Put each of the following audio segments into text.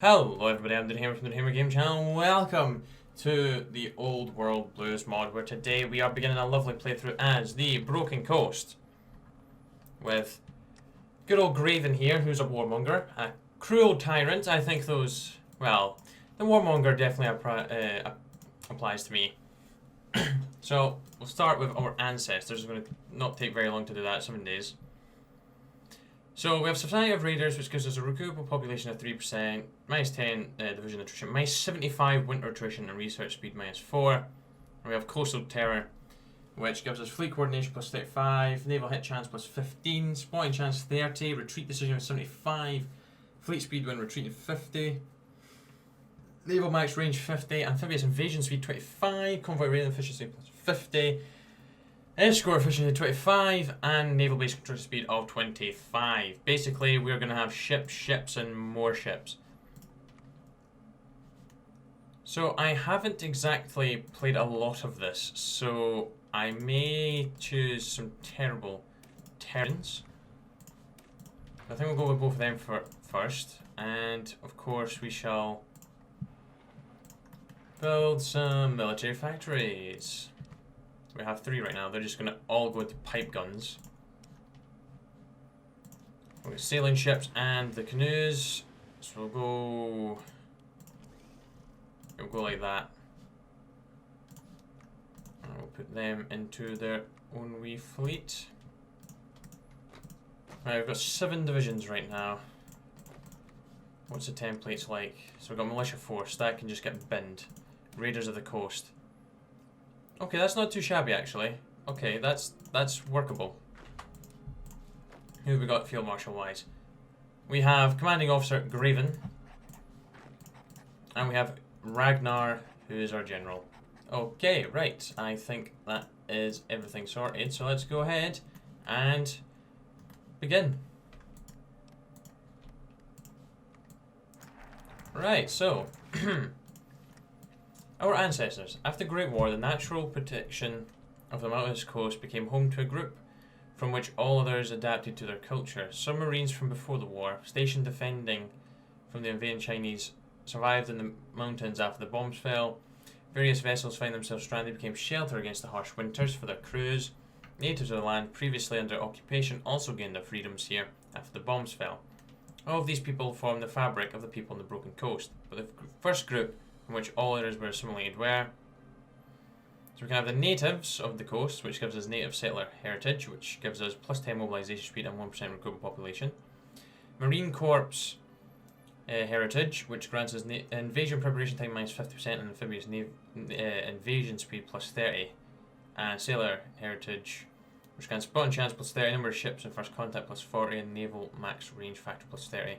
Hello everybody, I'm the Hammer from the Hammer Game Channel. Welcome to the Old World Blues mod, where today we are beginning a lovely playthrough as the Broken Coast. With good old Graven here, who's a warmonger, a cruel tyrant. I think those, well, the warmonger definitely applies to me. So, we'll start with our ancestors. It's going to not take very long to do that, 7 days. So we have Society of Raiders, which gives us a recoupable population of 3%, minus 10 division attrition, minus 75 winter attrition, and research speed minus 4. And we have Coastal Terror, which gives us fleet coordination plus 35, naval hit chance plus 15, spotting chance 30, retreat decision of 75, fleet speed when retreating 50, naval max range 50, amphibious invasion speed 25, convoy raiding efficiency plus 50, escort efficiency 25, and naval base control speed of 25. Basically, we're going to have ships, and more ships. So I haven't exactly played a lot of this, so I may choose some terrible Terrans. I think we'll go with both of them first, and of course we shall build some military factories. We have 3 right now. They're just going to all go into pipe guns. We've got sailing ships and the canoes. So we'll go like that. And we'll put them into their own wee fleet. Right, we've got 7 divisions right now. What's the templates like? So we've got militia force. That can just get binned. Raiders of the coast. Okay, that's not too shabby actually. Okay, that's workable. Who have we got field marshal wise? We have commanding officer Graven, and we have Ragnar, who is our general. Okay, right. I think that is everything sorted. So let's go ahead and begin. Right. So. Our ancestors. After the Great War, the natural protection of the mountainous coast became home to a group from which all others adapted to their culture. Some Marines from before the war, stationed defending from the invading Chinese, survived in the mountains after the bombs fell. Various vessels found themselves stranded, became shelter against the harsh winters for their crews. Natives of the land previously under occupation also gained their freedoms here after the bombs fell. All of these people form the fabric of the people on the Broken Coast, but the first group in which all others were assimilated were. So we can have the natives of the coast, which gives us native settler heritage, which gives us plus 10 mobilization speed and 1% recruitable population. Marine Corps heritage, which grants us invasion preparation time minus 50% and amphibious invasion speed plus 30. And sailor heritage, which grants spotting chance plus 30, number of ships and first contact plus 40, and naval max range factor plus 30.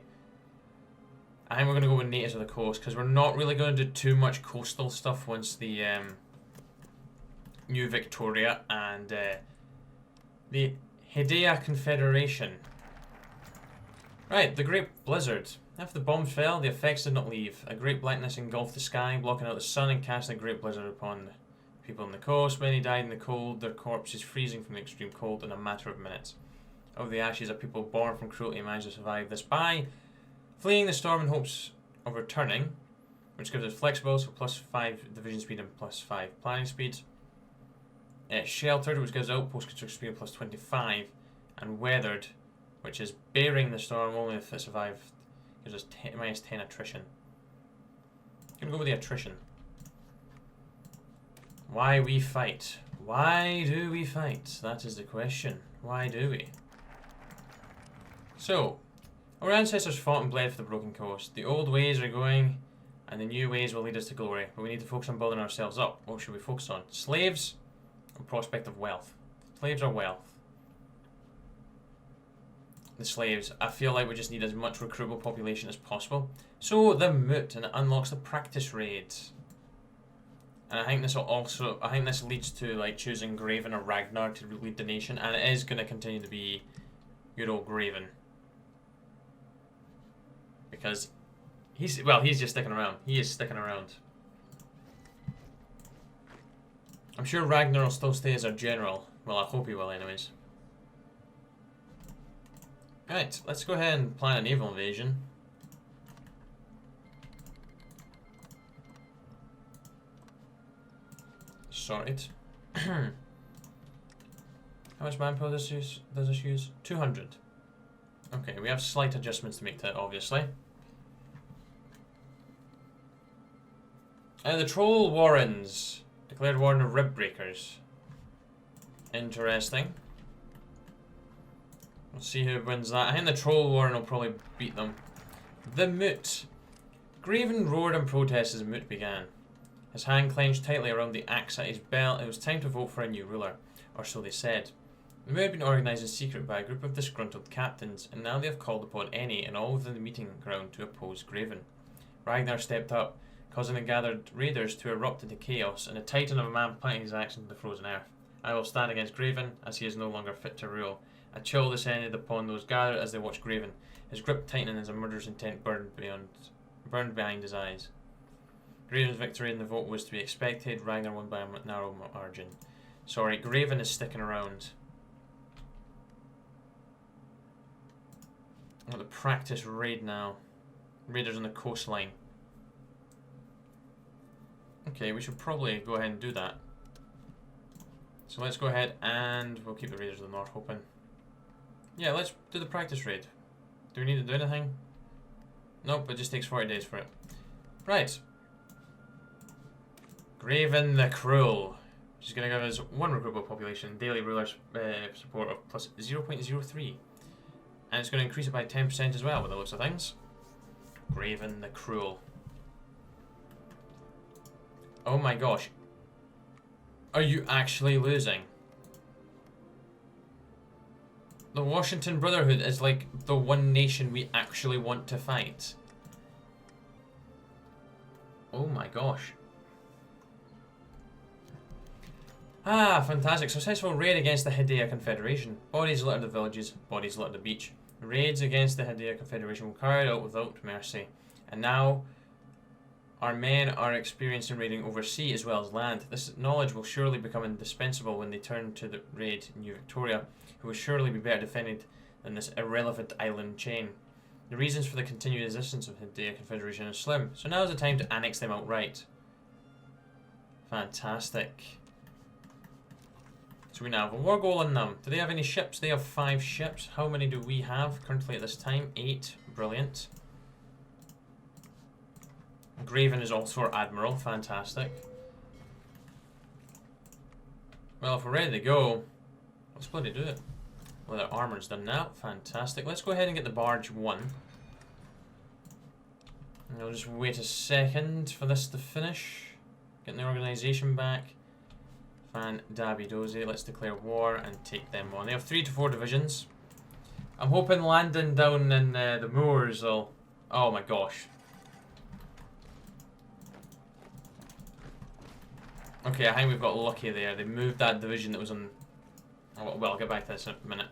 I think we're going to go with natives of the coast because we're not really going to do too much coastal stuff once the New Victoria and the Haida Confederation. Right, the Great Blizzard. After the bombs fell, the effects did not leave. A great blackness engulfed the sky, blocking out the sun and casting a great blizzard upon the people on the coast. Many died in the cold, their corpses freezing from the extreme cold in a matter of minutes. Of the ashes of people born from cruelty managed to survive this by fleeing the storm in hopes of returning, which gives us flexible, so plus 5 division speed and plus 5 planning speed. Sheltered, which gives outpost construction speed plus 25. And weathered, which is bearing the storm only if it survived, gives us minus 10 attrition. I'm going to go with the attrition. Why we fight? Why do we fight? That is the question. Why do we? So, our ancestors fought and bled for the Broken Coast. The old ways are going, and the new ways will lead us to glory. But we need to focus on building ourselves up. What should we focus on? Slaves or prospect of wealth? Slaves or wealth? The slaves. I feel like we just need as much recruitable population as possible. So the moot, and it unlocks the practice raids. And I think this will also, I think this leads to like choosing Graven or Ragnar to lead the nation, and it is going to continue to be good old Graven. Because he's just sticking around. He is sticking around. I'm sure Ragnar will still stay as our general. Well, I hope he will anyways. Right, let's go ahead and plan a naval invasion. Sorted. How much manpower does this use? 200. Okay, we have slight adjustments to make to it, obviously. The Troll Warrens declared war on the Rib Breakers. Interesting. We'll see who wins that. I think the Troll Warren will probably beat them. The Moot. Graven roared in protest as the Moot began. His hand clenched tightly around the axe at his belt. It was time to vote for a new ruler, or so they said. The Moot had been organised in secret by a group of disgruntled captains, and now they have called upon any and all within the meeting ground to oppose Graven. Ragnar stepped up, causing the gathered raiders to erupt into chaos, and a titan of a man planting his axe into the frozen earth. I will stand against Graven, as he is no longer fit to rule. A chill descended upon those gathered as they watched Graven, his grip tightening as a murderous intent burned behind his eyes. Graven's victory in the vote was to be expected. Ragnar won by a narrow margin. Sorry, Graven is sticking around. I want to practice raid now. Raiders on the coastline. Okay, we should probably go ahead and do that. So let's go ahead and we'll keep the Raiders of the North open. Yeah, let's do the practice raid. Do we need to do anything? Nope, it just takes 40 days for it. Right. Graven the Cruel. She's going to give us 1 recruitable population, daily ruler support of plus 0.03. And it's going to increase it by 10% as well, with the looks of things. Graven the Cruel. Oh my gosh. Are you actually losing? The Washington Brotherhood is like the one nation we actually want to fight. Oh my gosh. Ah, fantastic. Successful raid against the Haida Confederation. Bodies littered the villages, bodies littered the beach. Raids against the Haida Confederation were carried out without mercy. And now our men are experienced in raiding over sea as well as land. This knowledge will surely become indispensable when they turn to the raid New Victoria, who will surely be better defended than this irrelevant island chain. The reasons for the continued existence of the Haida Confederation are slim, so now is the time to annex them outright. Fantastic. So we now have a war goal on them. Do they have any ships? They have 5 ships. How many do we have currently at this time? 8. Brilliant. Graven is also our admiral. Fantastic. Well, if we're ready to go, let's bloody do it. Well, their armor's done now. Fantastic. Let's go ahead and get the barge 1. And I'll just wait a second for this to finish. Getting the organisation back. Fan-dabby-dozy. Let's declare war and take them on. They have 3 to 4 divisions. I'm hoping landing down in the moors will... Oh my gosh. Okay, I think we've got lucky there. They moved that division that was on... Oh, well, I'll get back to this in a minute.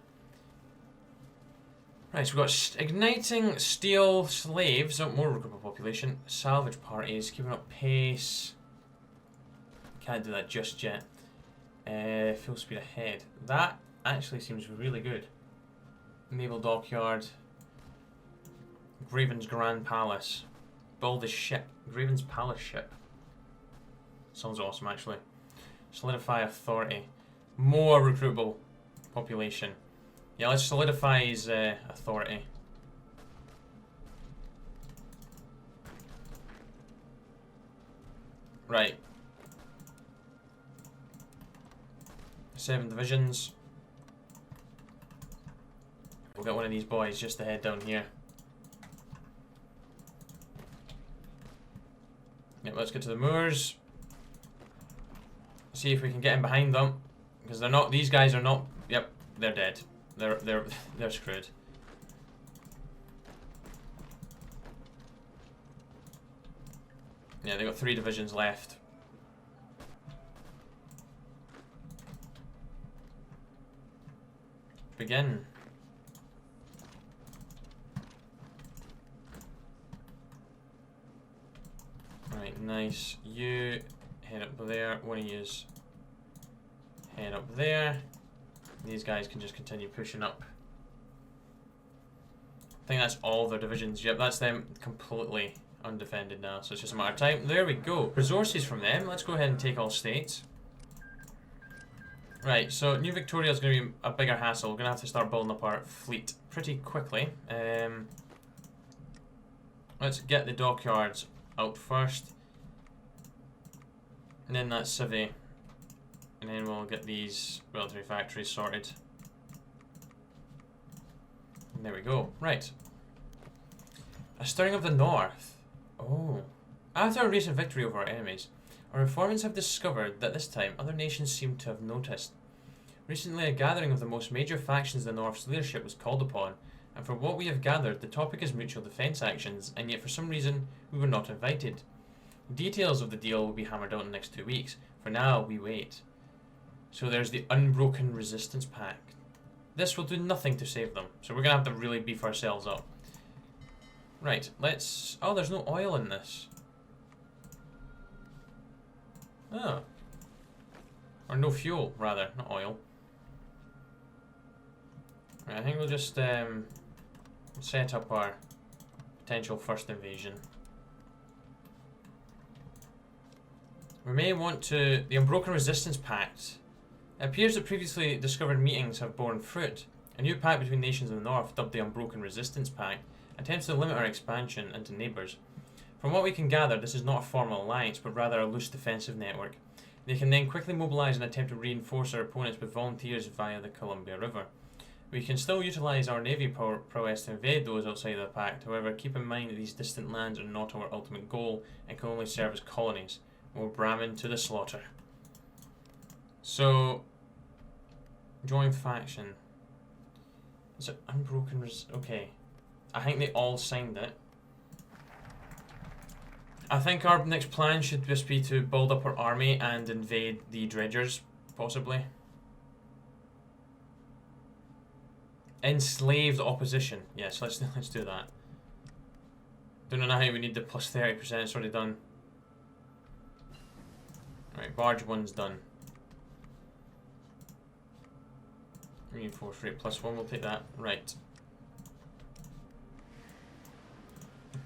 Right, so we've got igniting steel slaves. Oh, more recruitable population. Salvage parties. Keeping up pace. Can't do that just yet. Full speed ahead. That actually seems really good. Naval dockyard. Graven's Grand Palace. Build a ship. Graven's Palace ship. Sounds awesome, actually. Solidify authority. More recruitable population. Yeah, let's solidify his authority. Right. 7 divisions. We'll get one of these boys just to head down here. Yep, let's get to the moors. See if we can get in behind them, because they're not. These guys are not. Yep, they're dead. They're screwed. Yeah, they got 3 divisions left. Begin. Right, nice. You head up there. One of yous head up there. These guys can just continue pushing up. I think that's all their divisions. Yep, that's them completely undefended now. So it's just a matter of time. There we go. Resources from them. Let's go ahead and take all states. Right, so New Victoria is going to be a bigger hassle. We're going to have to start building up our fleet pretty quickly. Let's get the dockyards out first. And then that civvy. And then we'll get these military factories sorted. And there we go. Right. A stirring of the north. Oh. After a recent victory over our enemies, our informants have discovered that this time other nations seem to have noticed. Recently, a gathering of the most major factions in the North's leadership was called upon, and from what we have gathered, the topic is mutual defence actions, and yet for some reason, we were not invited. Details of the deal will be hammered out in the next 2 weeks. For now, we wait. So there's the Unbroken Resistance Pact. This will do nothing to save them, so we're going to have to really beef ourselves up. Right, let's... Oh, there's no oil in this. Oh. Or no fuel, rather, not oil. Right, I think we'll just set up our potential first invasion. We may want to... The Unbroken Resistance Pact. It appears that previously discovered meetings have borne fruit. A new pact between nations in the north, dubbed the Unbroken Resistance Pact, attempts to limit our expansion into neighbours. From what we can gather, this is not a formal alliance, but rather a loose defensive network. They can then quickly mobilise and attempt to reinforce our opponents with volunteers via the Columbia River. We can still utilise our navy prowess to invade those outside of the pact, however keep in mind that these distant lands are not our ultimate goal and can only serve as colonies. More Brahmin to the slaughter. So, join faction. Is it Unbroken okay. I think they all signed it. I think our next plan should just be to build up our army and invade the dredgers, possibly. Enslave the opposition. Yes, let's do that. Don't know how we need the plus 30%, it's already done. Right, barge 1's done. Reinforce rate +1, we'll take that. Right.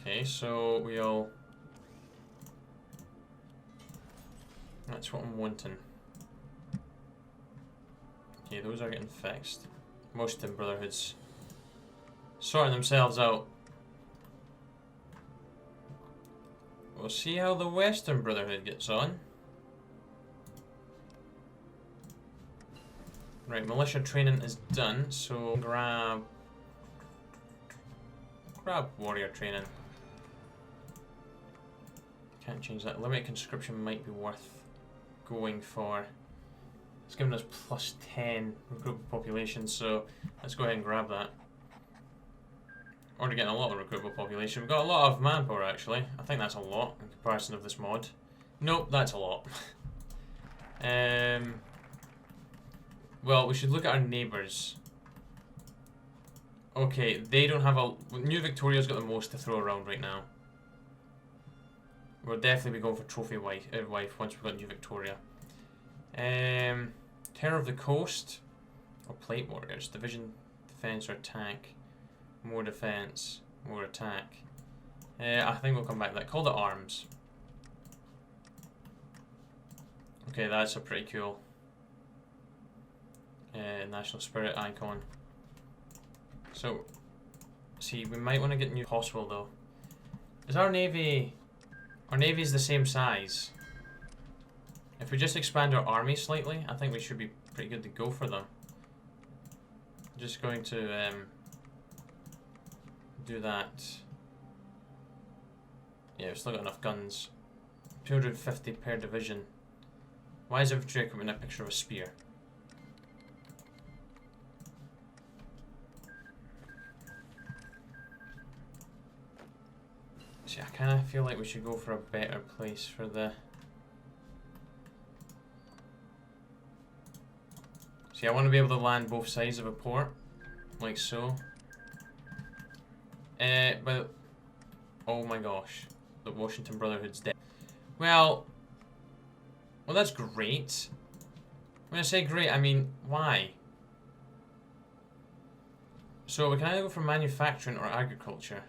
Okay, so we'll... That's what I'm wanting. Okay, those are getting fixed. Muslim Brotherhoods sorting themselves out. We'll see how the Western Brotherhood gets on. Right, militia training is done, so grab warrior training. Can't change that. Limited conscription might be worth going for. It's giving us +10 recruitable population, so let's go ahead and grab that. Already getting a lot of recruitable population. We've got a lot of manpower actually. I think that's a lot in comparison of this mod. Nope, that's a lot. Well, we should look at our neighbours. Okay, they don't have a... New Victoria's got the most to throw around right now. We'll definitely be going for Trophy Wife once we've got New Victoria. Terror of the Coast. Or Plate Warriors. Division, defense, or attack. More defense, more attack. I think we'll come back to that. Call it arms. Okay, that's a pretty cool national spirit icon. So, see, we might want to get new possible though. Is our navy... Our navy's the same size. If we just expand our army slightly, I think we should be pretty good to go for them. Just going to do that. Yeah, we've still got enough guns. 250 per division. Why is infantry equipment a picture of a spear? See, I kind of feel like we should go for a better place for the... See, I want to be able to land both sides of a port, like so. But... Oh my gosh. The Washington Brotherhood's dead. Well, that's great. When I say great, I mean, why? So we can either go for manufacturing or agriculture.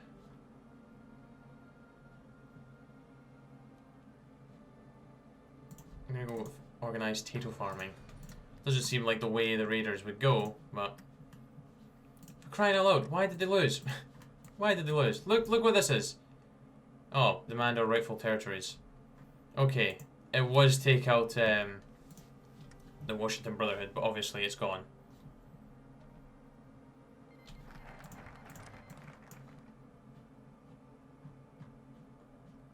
I'm gonna go with organised potato farming. Doesn't seem like the way the Raiders would go, but... For crying out loud, why did they lose? Why did they lose? Look what this is. Oh, demand our rightful territories. Okay, it was take out the Washington Brotherhood, but obviously it's gone.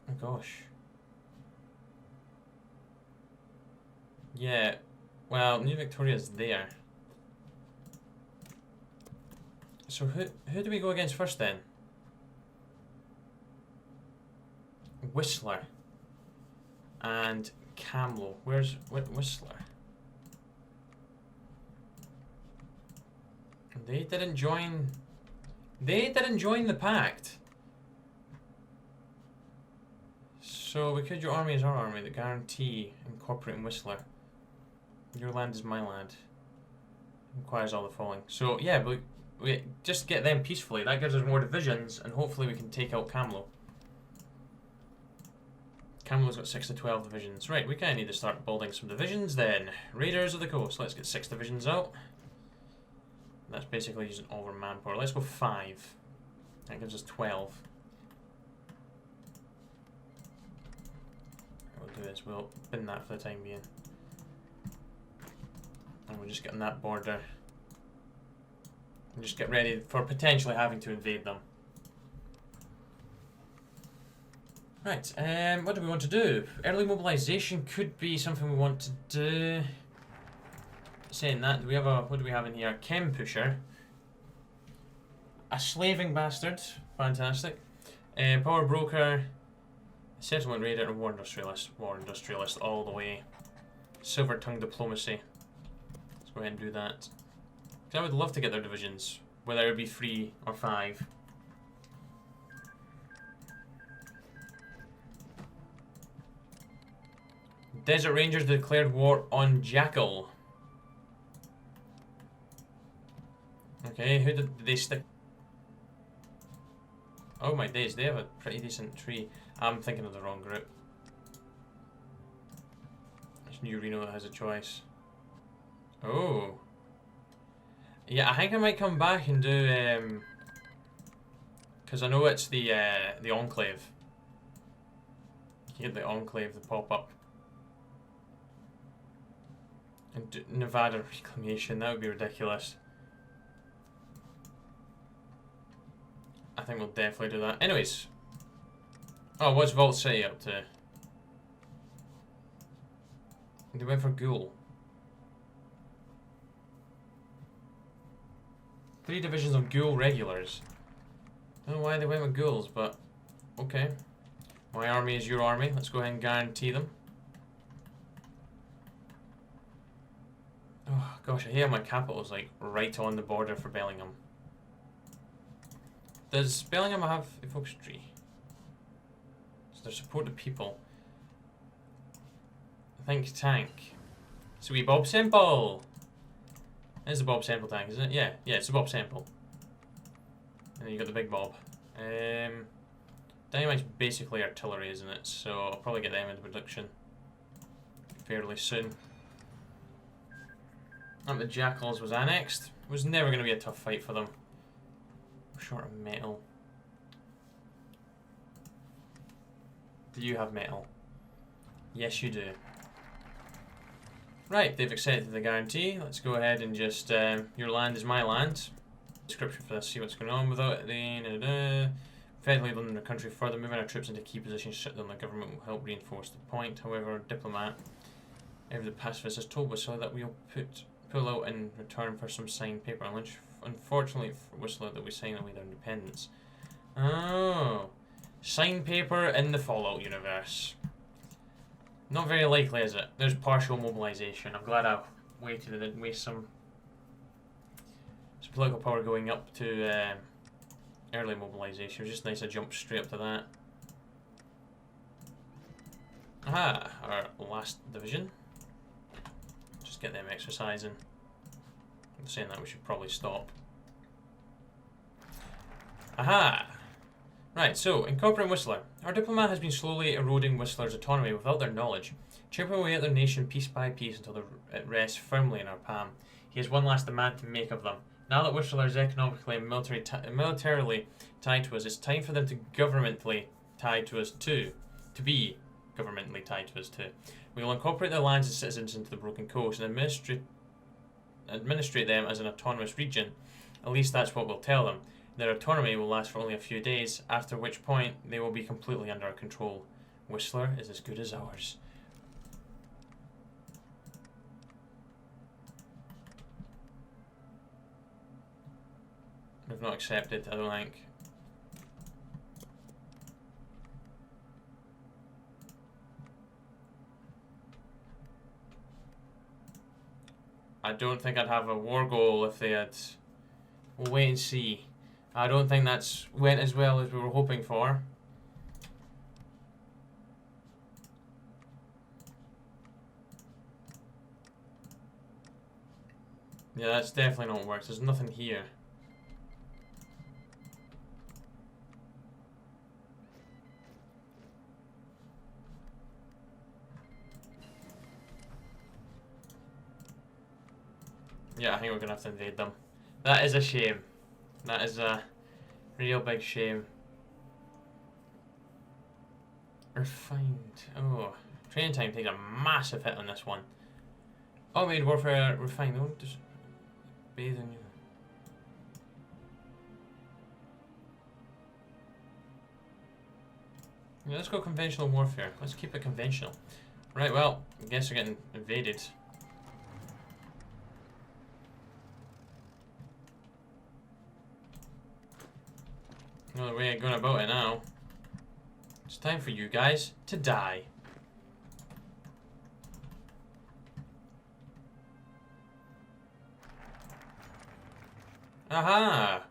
Oh gosh. Yeah, well, New Victoria's there. So who do we go against first then? Whistler. And Kamlo. Where's Whistler? They didn't join the pact. So we could your army is our army that guarantee incorporating Whistler. Your land is my land. Requires all the following. So yeah, but we just get them peacefully. That gives us more divisions, and hopefully we can take out Kamlo. Kamlo's got 6 to 12 divisions. Right, we kind of need to start building some divisions then. Raiders of the Coast. Let's get 6 divisions out. That's basically using all our manpower. Let's go 5. That gives us 12. What we'll do is we'll bin that for the time being. And we'll just get on that border. And just get ready for potentially having to invade them. Right, what do we want to do? Early mobilization could be something we want to do. Saying that, we have a, what do we have in here? Chem pusher. A slaving bastard. Fantastic. Power broker. Settlement raider and war industrialist. War industrialist all the way. Silver tongue diplomacy. Let's go ahead and do that. Because I would love to get their divisions, whether it be 3 or 5. Desert Rangers declared war on Jackal. Okay, who did they stick? Oh my days, they have a pretty decent tree. I'm thinking of the wrong group. It's New Reno that has a choice. Oh. Yeah, I think I might come back and do, because I know it's the Enclave. You can get the Enclave to pop up. And Nevada Reclamation, that would be ridiculous. I think we'll definitely do that. Anyways. Oh, what's Vault City up to? They went for Ghoul. 3 divisions of Ghoul regulars. I don't know why they went with Ghouls, but okay. My army is your army. Let's go ahead and guarantee them. Oh gosh, I hear my capital is like right on the border for Bellingham. Does Bellingham have a focus tree? So they support the people. Think tank. Sweet Bob Semple. It's the Bob Semple tank, isn't it? Yeah, it's the Bob Semple. And then you got the big Bob. Dynamite's basically artillery, isn't it? So I'll probably get them into production fairly soon. And the Jackals was annexed. It was never going to be a tough fight for them. Short of metal. Do you have metal? Yes, you do. Right, they've accepted the guarantee. Let's go ahead and just, your land is my land. Description for this, see what's going on without it. Federally London the country further moving our troops into key positions shut down the government will help reinforce the point. However, diplomat, every the pacifist has told us so that we'll pull out in return for some signed paper. Unfortunately for Whistler that we sign away their independence. Oh. Signed paper in the Fallout universe. Not very likely, is it? There's partial mobilization. I'm glad I waited and didn't waste some political power going up to early mobilization. It was just nice to jump straight up to that. Aha! Our last division. Just get them exercising. I'm saying that we should probably stop. Aha! Right, so, incorporating Whistler. Our diplomat has been slowly eroding Whistler's autonomy without their knowledge, chipping away at their nation piece by piece until it rests firmly in our palm. He has one last demand to make of them. Now that Whistler is economically and militarily tied to us, it's time for them to governmentally tied to us too. To be governmentally tied to us too. We will incorporate their lands and citizens into the Broken Coast and administrate them as an autonomous region. At least that's what we'll tell them. Their autonomy will last for only a few days, after which point they will be completely under our control. Whistler is as good as ours. We've not accepted, I don't think. I don't think I'd have a war goal if they had... We'll wait and see. I don't think that's went as well as we were hoping for. Yeah, that's definitely not worked. There's nothing here. Yeah, I think we're gonna have to invade them. That is a shame. That is a real big shame. Refined. Oh, training time takes a massive hit on this one. Automated warfare refined. Oh, just bathe in you. Yeah, let's go conventional warfare. Let's keep it conventional. Right, well, I guess we're getting invaded. Another way of going about it now. It's time for you guys to die. Aha!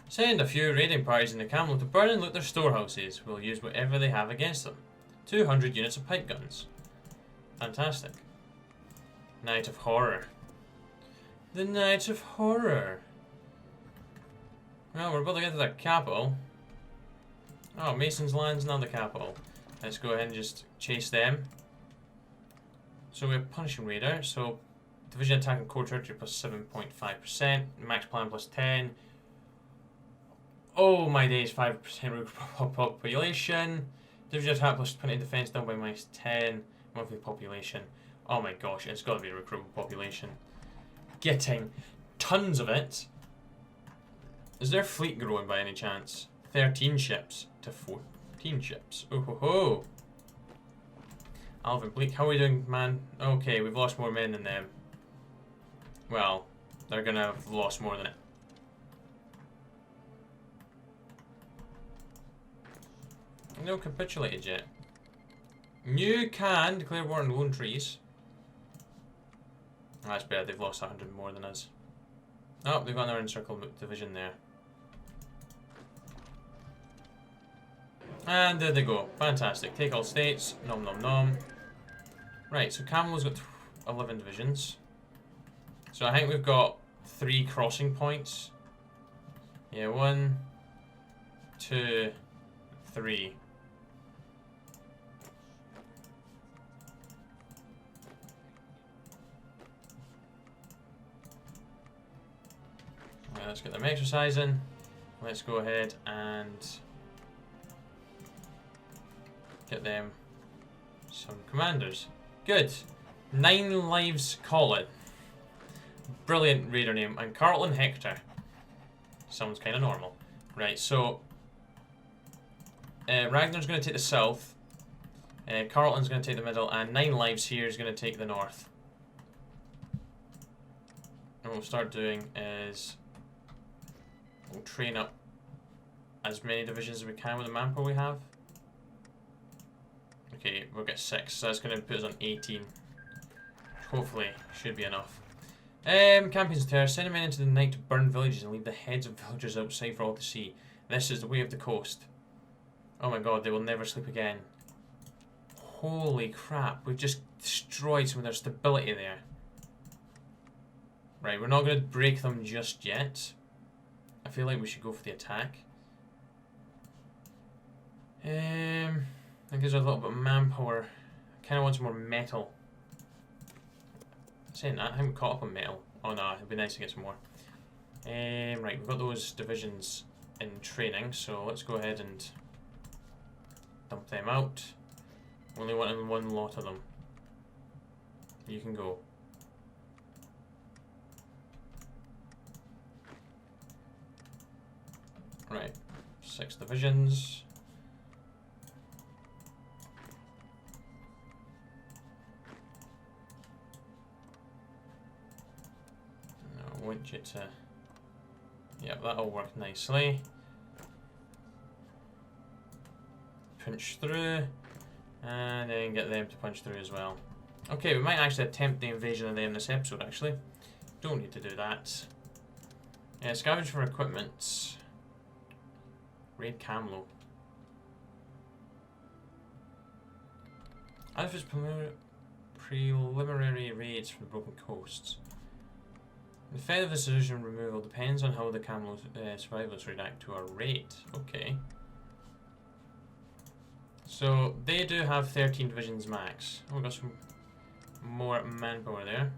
Send a few raiding parties in the Camel to burn and loot their storehouses. We'll use whatever they have against them. 200 units of pipe guns. Fantastic. Night of Horror. The Night of Horror. Well, we're about to get to the capital. Oh, Mason's Land's not the capital. Let's go ahead and just chase them. So we're punishing Raider. So division attack and core territory plus 7.5%. Max plan plus 10. Oh my days, 5% population. Division attack plus 20 defense down by minus 10. Monthly population. Oh my gosh, it's got to be a recruitable population. Getting tons of it. Is their fleet growing by any chance? 13 ships to 14 ships. Oh ho ho! Alvin Bleak, how are we doing, man? Okay, we've lost more men than them. Well, they're gonna have lost more than it. No capitulated yet. You can declare war on lone trees. That's better, they've lost 100 more than us. Oh, they've got another encircled division there. And there they go. Fantastic. Take all states. Nom nom nom. Right, so Kamlo's got 11 divisions. So I think we've got 3 crossing points. Yeah, 1, 2, 3. Right, let's get them exercising. Let's go ahead and get them some commanders. Good. 9 lives call it. Brilliant raider name. And Carlton Hector. Sounds kind of normal. Right, so Ragnar's going to take the south. Carlton's going to take the middle. And 9 lives here is going to take the north. And what we'll start doing is we'll train up as many divisions as we can with the manpower we have. Okay, we'll get 6, so that's going to put us on 18. Hopefully, should be enough. Campaigns terror. Send men into the night to burn villages and leave the heads of villagers outside for all to see. This is the way of the coast. Oh my god, they will never sleep again. Holy crap, we've just destroyed some of their stability there. Right, we're not going to break them just yet. I feel like we should go for the attack. I think there's a little bit of manpower. I kind of want some more metal. Saying that, I haven't caught up on metal. Oh no, it'd be nice to get some more. Right, we've got those divisions in training, so let's go ahead and dump them out. Only wanting one lot of them. You can go. Right, 6 divisions. I want you to... Yep, that'll work nicely. Punch through, and then get them to punch through as well. Okay, we might actually attempt the invasion of them this episode, actually. Don't need to do that. Yeah, scavenge for equipment. Raid Kamlo. As if it's preliminary raids from the broken coasts. The effect of the decision removal depends on how the Camel survivors react to our raid. Okay. So they do have 13 divisions max. Oh, we've got some more manpower there.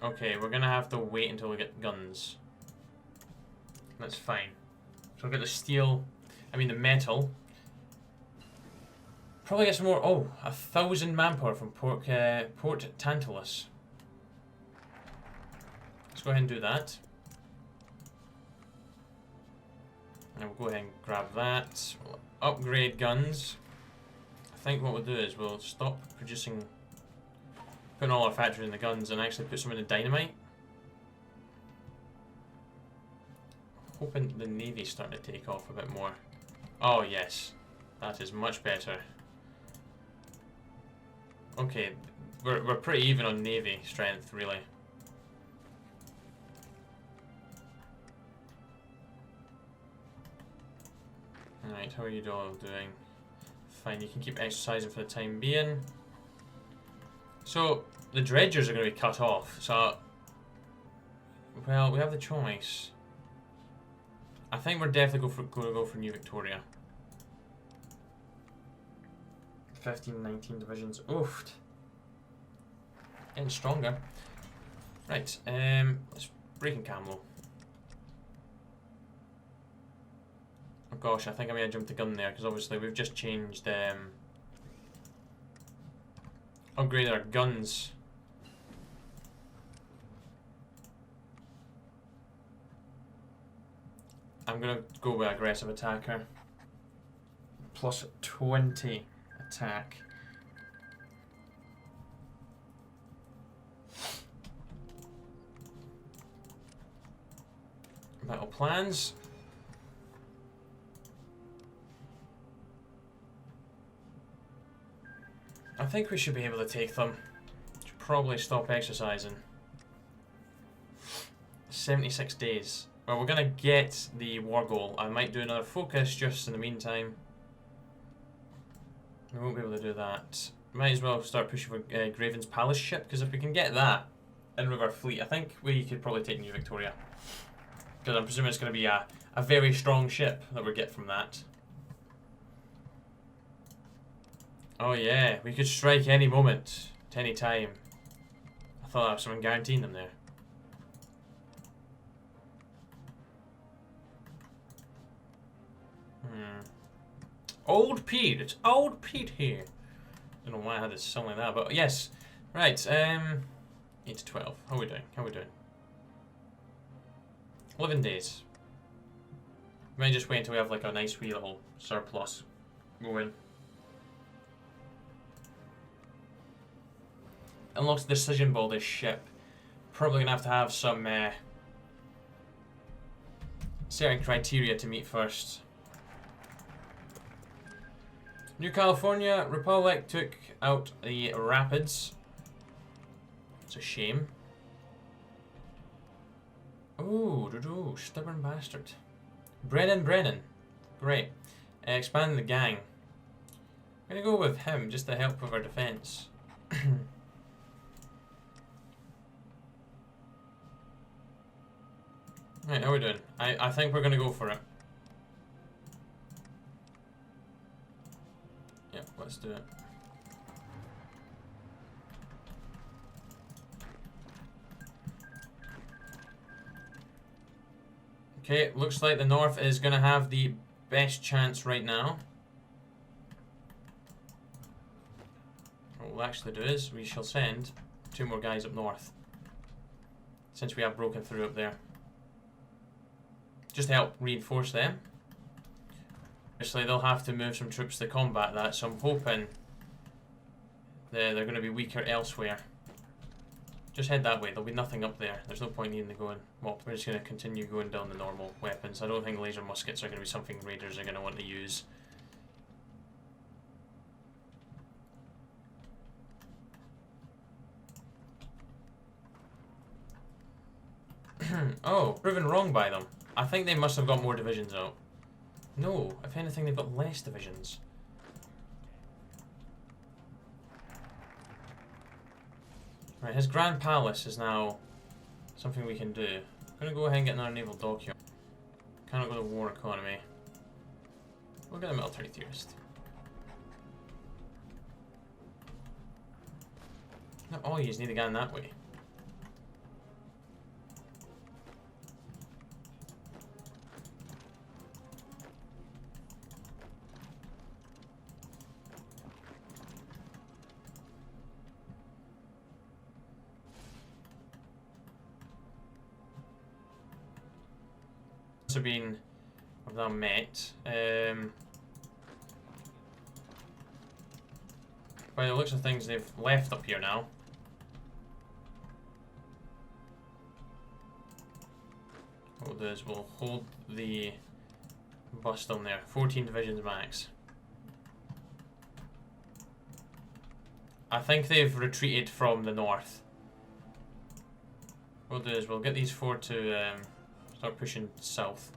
Okay, we're gonna have to wait until we get guns. That's fine. So we'll get the steel, the metal. Probably get some more. Oh, 1,000 manpower from Port Tantalus. Let's go ahead and do that. And we'll go ahead and grab that. We'll upgrade guns. I think what we'll do is we'll stop producing, putting all our factories in the guns and actually put some in the dynamite. Hoping the Navy's starting to take off a bit more. Oh yes, that is much better. Okay, we're pretty even on Navy strength, really. Alright, how are you all doing? Fine, you can keep exercising for the time being. So, the dredgers are going to be cut off, so... Well, we have the choice. I think we're definitely going to go for New Victoria. 15, 19 divisions. Oof. Getting stronger. Right, let's break in Kamlo. Oh gosh, I think I may have jumped the gun there, because obviously we've just changed, upgraded our guns. I'm gonna go with aggressive attacker. Plus 20 attack. Battle plans. I think we should be able to take them. Should probably stop exercising. 76 days. Well, we're gonna get the war goal. I might do another focus just in the meantime. We won't be able to do that. Might as well start pushing for Graven's Palace ship, because if we can get that in with our fleet, I think we could probably take New Victoria. Because I'm presuming it's going to be a very strong ship that we get from that. Oh yeah, we could strike any moment, at any time. I thought that was someone guaranteeing them there. Old Pete, it's Old Pete here. Don't know why I had to sound like that, but yes. Right, 8 to 12. How are we doing? How are we doing? 11 days. We might just wait until we have like a nice wee little surplus going. Unlocks the decision ball, this ship. Probably gonna have to have some certain criteria to meet first. New California Republic took out the Rapids. It's a shame. Ooh, stubborn bastard. Brennan. Great. Expand the gang. I'm gonna go with him just to help with our defense. Right, how are we doing? I think we're gonna go for it. Yep, let's do it. Okay, looks like the north is going to have the best chance right now. What we'll actually do is we shall send 2 more guys up north, since we have broken through up there, just to help reinforce them. Obviously they'll have to move some troops to combat that, so I'm hoping they're going to be weaker elsewhere. Just head that way, there'll be nothing up there. There's no point needing to go in. Well, we're just going to continue going down the normal weapons. I don't think laser muskets are going to be something raiders are going to want to use. Oh, proven wrong by them. I think they must have got more divisions out. No, if anything they've got less divisions. Right, his Grand Palace is now something we can do. I'm going to go ahead and get another naval document. Cannot go to war economy. We'll get a military theorist. Not all you need to get in that way. Have been have now met. By the looks of things, they've left up here now. What we'll do is we'll hold the bus down there. 14 divisions max. I think they've retreated from the north. What we'll do is we'll get these 4 to start pushing south.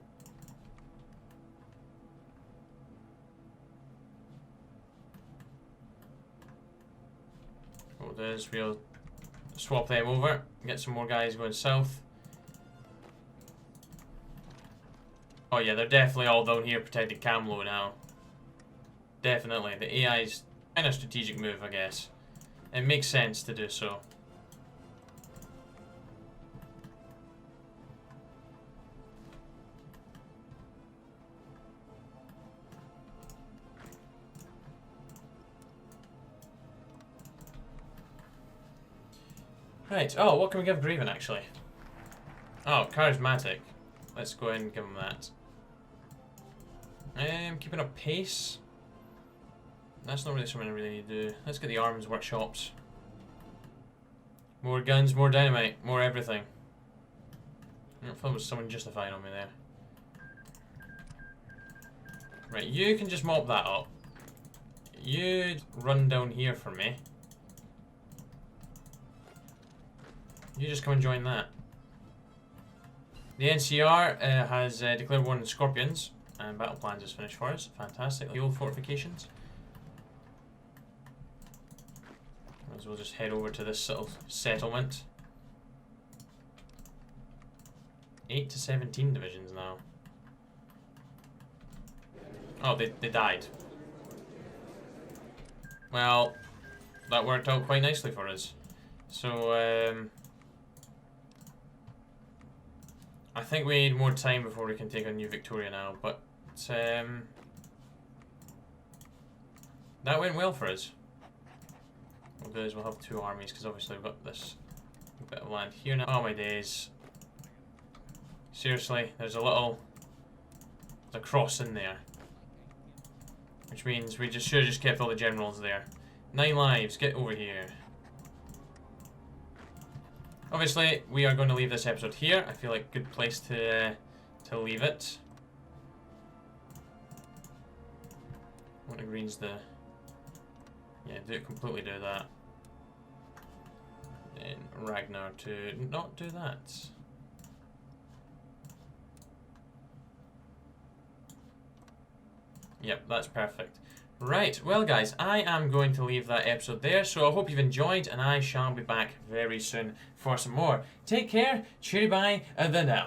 What we'll do is we'll swap them over, get some more guys going south. Oh yeah, they're definitely all down here protecting Kamlo now. Definitely. The AI's kind of strategic move, I guess. It makes sense to do so. Right, oh, what can we give Graven actually? Oh, charismatic. Let's go ahead and give him that. Keeping up pace. That's not really something I really need to do. Let's get the arms workshops. More guns, more dynamite, more everything. I thought there was someone justifying on me there. Right, you can just mop that up. You run down here for me. You just come and join that. The NCR has declared war on Scorpions, and battle plans is finished for us. Fantastic. The old fortifications. Might as well just head over to this little settlement. 8 to 17 divisions now. Oh, they died. Well, that worked out quite nicely for us. So, I think we need more time before we can take on New Victoria now, but that went well for us. What we'll do is we'll have 2 armies, because obviously we've got this bit of land here now. Oh my days. Seriously, there's a cross in there. Which means we should have just kept all the generals there. 9 lives, get over here. Obviously, we are going to leave this episode here. I feel like a good place to leave it. What agrees the... Yeah, completely do that. Then Ragnar to not do that. Yep, that's perfect. Right, well guys, I am going to leave that episode there, so I hope you've enjoyed, and I shall be back very soon for some more. Take care, cheery bye, and then now.